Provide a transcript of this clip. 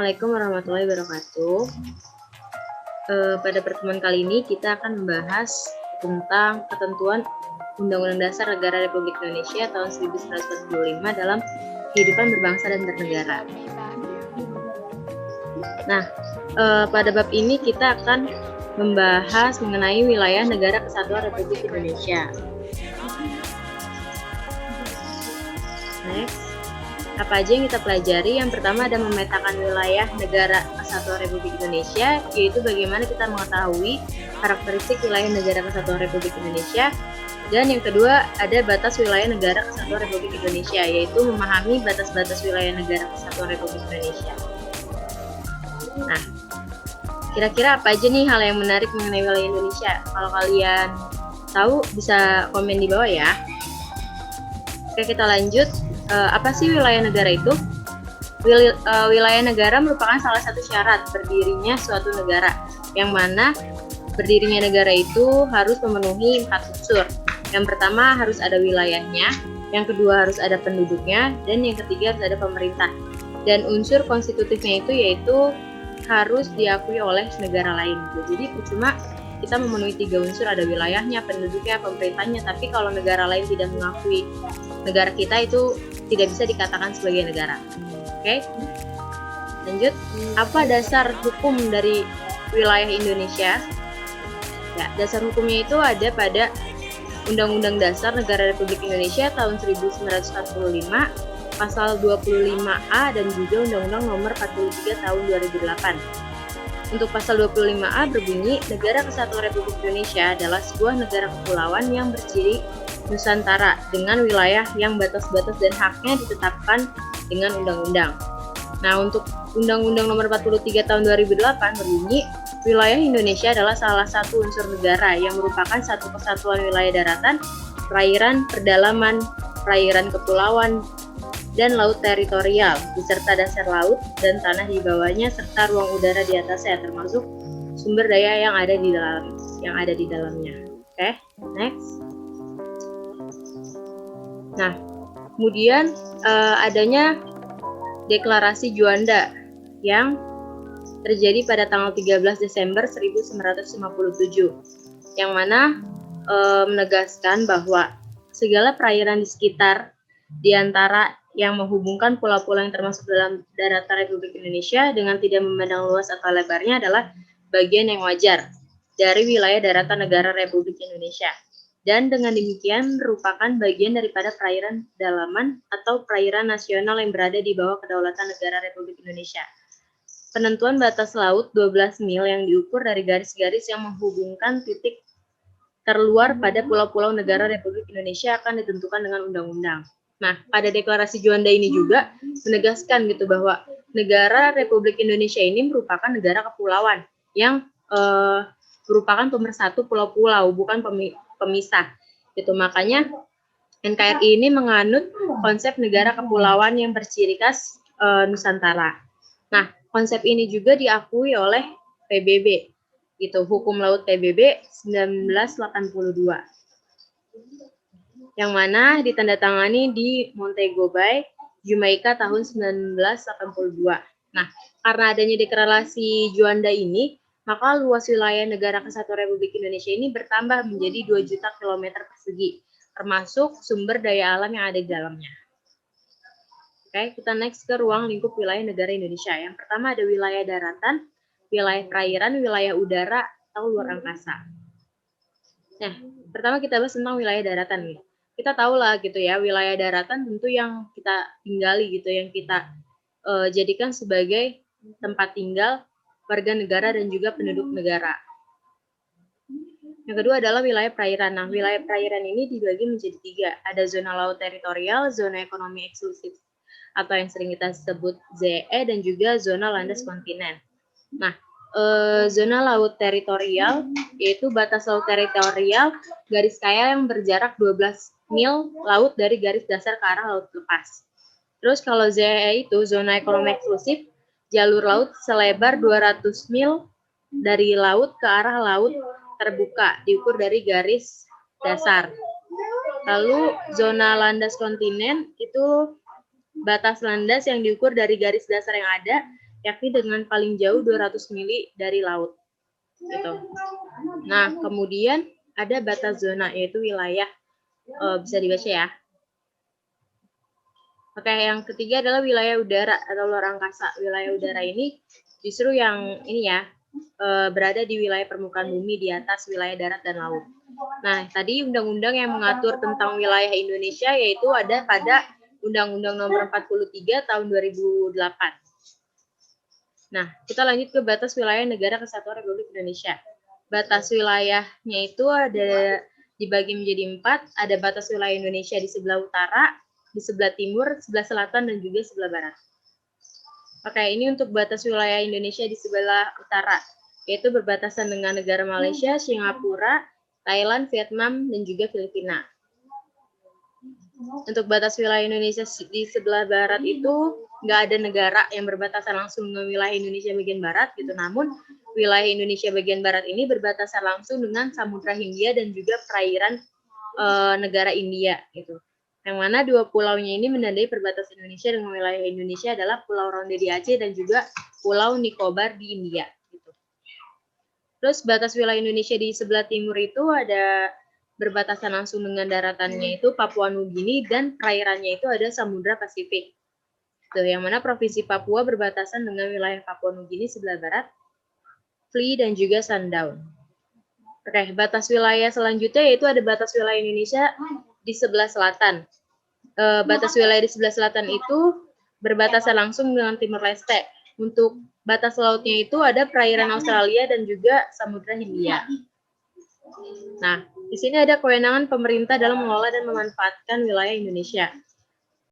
Assalamualaikum warahmatullahi wabarakatuh. Pada pertemuan kali ini kita akan membahas tentang ketentuan Undang-Undang Dasar Negara Republik Indonesia tahun 1945 dalam kehidupan berbangsa dan bernegara. Nah, pada bab ini kita akan membahas mengenai wilayah Negara Kesatuan Republik Indonesia. Next. Apa aja yang kita pelajari? Yang pertama ada memetakan wilayah Negara Kesatuan Republik Indonesia, yaitu bagaimana kita mengetahui karakteristik wilayah Negara Kesatuan Republik Indonesia. Dan yang kedua ada batas wilayah Negara Kesatuan Republik Indonesia, yaitu memahami batas-batas wilayah Negara Kesatuan Republik Indonesia. Nah, kira-kira apa aja nih hal yang menarik mengenai wilayah Indonesia? Kalau kalian tahu bisa komen di bawah ya. Oke, kita lanjut. Apa sih wilayah negara itu? Wilayah negara merupakan salah satu syarat berdirinya suatu negara, yang mana berdirinya negara itu harus memenuhi 4 unsur. Yang pertama harus ada wilayahnya, yang kedua harus ada penduduknya, dan yang ketiga harus ada pemerintah. Dan unsur konstitutifnya itu yaitu harus diakui oleh negara lain. Jadi percuma kita memenuhi 3 unsur, ada wilayahnya, penduduknya, pemerintahnya, tapi kalau negara lain tidak mengakui negara kita itu tidak bisa dikatakan sebagai negara. Oke, lanjut. Apa dasar hukum dari wilayah Indonesia? Ya, dasar hukumnya itu ada pada Undang-Undang Dasar Negara Republik Indonesia tahun 1945, pasal 25A dan juga Undang-Undang Nomor 43 tahun 2008. Untuk pasal 25A berbunyi, Negara Kesatuan Republik Indonesia adalah sebuah negara kepulauan yang berciri Nusantara dengan wilayah yang batas-batas dan haknya ditetapkan dengan undang-undang. Nah, untuk Undang-Undang Nomor 43 tahun 2008 berbunyi, wilayah Indonesia adalah salah satu unsur negara yang merupakan satu kesatuan wilayah daratan, perairan, pedalaman, perairan kepulauan, dan laut teritorial, beserta dasar laut dan tanah di bawahnya serta ruang udara di atasnya, termasuk sumber daya yang ada di dalamnya. Oke, next. Nah, kemudian adanya deklarasi Juanda yang terjadi pada tanggal 13 Desember 1957, yang mana menegaskan bahwa segala perairan di sekitar di antara yang menghubungkan pulau-pulau yang termasuk dalam daratan Republik Indonesia dengan tidak memandang luas atau lebarnya adalah bagian yang wajar dari wilayah daratan negara Republik Indonesia. Dan dengan demikian merupakan bagian daripada perairan dalaman atau perairan nasional yang berada di bawah kedaulatan negara Republik Indonesia. Penentuan batas laut 12 mil yang diukur dari garis-garis yang menghubungkan titik terluar pada pulau-pulau negara Republik Indonesia akan ditentukan dengan undang-undang. Nah, pada deklarasi Juanda ini juga menegaskan gitu bahwa negara Republik Indonesia ini merupakan negara kepulauan yang merupakan pemersatu pulau-pulau, bukan pemisah. Gitu. Makanya NKRI ini menganut konsep negara kepulauan yang berciri khas Nusantara. Nah, konsep ini juga diakui oleh PBB, gitu, Hukum Laut PBB 1982. Yang mana ditandatangani di Montego Bay, Jamaika tahun 1982. Nah, karena adanya deklarasi Juanda ini, maka luas wilayah Negara Kesatuan Republik Indonesia ini bertambah menjadi 2 juta kilometer persegi, termasuk sumber daya alam yang ada di dalamnya. Oke, kita next ke ruang lingkup wilayah negara Indonesia. Yang pertama ada wilayah daratan, wilayah perairan, wilayah udara, atau luar angkasa. Nah, pertama kita bahas tentang wilayah daratan nih. Kita tahu lah gitu ya, wilayah daratan tentu yang kita tinggali gitu, yang kita jadikan sebagai tempat tinggal warga negara dan juga penduduk negara. Yang kedua adalah wilayah perairan. Nah, wilayah perairan ini dibagi menjadi 3. Ada zona laut teritorial, zona ekonomi eksklusif, atau yang sering kita sebut ZEE, dan juga zona landas kontinen. Nah, zona laut teritorial yaitu batas laut teritorial garis kaya yang berjarak 12 mil laut dari garis dasar ke arah laut lepas. Terus kalau ZEE itu zona ekonomi eksklusif, jalur laut selebar 200 mil dari laut ke arah laut terbuka diukur dari garis dasar. Lalu zona landas kontinen itu batas landas yang diukur dari garis dasar yang ada yakni dengan paling jauh 200 mili dari laut. Gitu. Nah, kemudian ada batas zona, yaitu wilayah, bisa dibaca ya. Oke, yang ketiga adalah wilayah udara atau luar angkasa. Wilayah udara ini justru yang ini ya, berada di wilayah permukaan bumi di atas wilayah darat dan laut. Nah, tadi undang-undang yang mengatur tentang wilayah Indonesia yaitu ada pada Undang-Undang Nomor 43 tahun 2008. Nah, kita lanjut ke batas wilayah Negara Kesatuan Republik Indonesia. Batas wilayahnya itu ada dibagi menjadi 4, ada batas wilayah Indonesia di sebelah utara, di sebelah timur, sebelah selatan, dan juga sebelah barat. Oke, ini untuk batas wilayah Indonesia di sebelah utara, yaitu berbatasan dengan negara Malaysia, Singapura, Thailand, Vietnam, dan juga Filipina. Untuk batas wilayah Indonesia di sebelah barat itu nggak ada negara yang berbatasan langsung dengan wilayah Indonesia bagian barat gitu. Namun wilayah Indonesia bagian barat ini berbatasan langsung dengan Samudra Hindia dan juga perairan negara India gitu. Yang mana dua pulaunya ini menandai perbatasan Indonesia dengan wilayah Indonesia adalah Pulau Ronde di Aceh dan juga Pulau Nicobar di India gitu. Terus batas wilayah Indonesia di sebelah timur itu ada berbatasan langsung dengan daratannya itu Papua Nugini dan perairannya itu ada Samudra Pasifik. Tuh, yang mana Provinsi Papua berbatasan dengan wilayah Papua Nugini sebelah barat, Flee dan juga Sandaun. Oke, batas wilayah selanjutnya yaitu ada batas wilayah Indonesia di sebelah selatan. Batas wilayah di sebelah selatan itu berbatasan langsung dengan Timor Leste. Untuk batas lautnya itu ada perairan Australia dan juga Samudra Hindia. Nah, di sini ada kewenangan pemerintah dalam mengelola dan memanfaatkan wilayah Indonesia.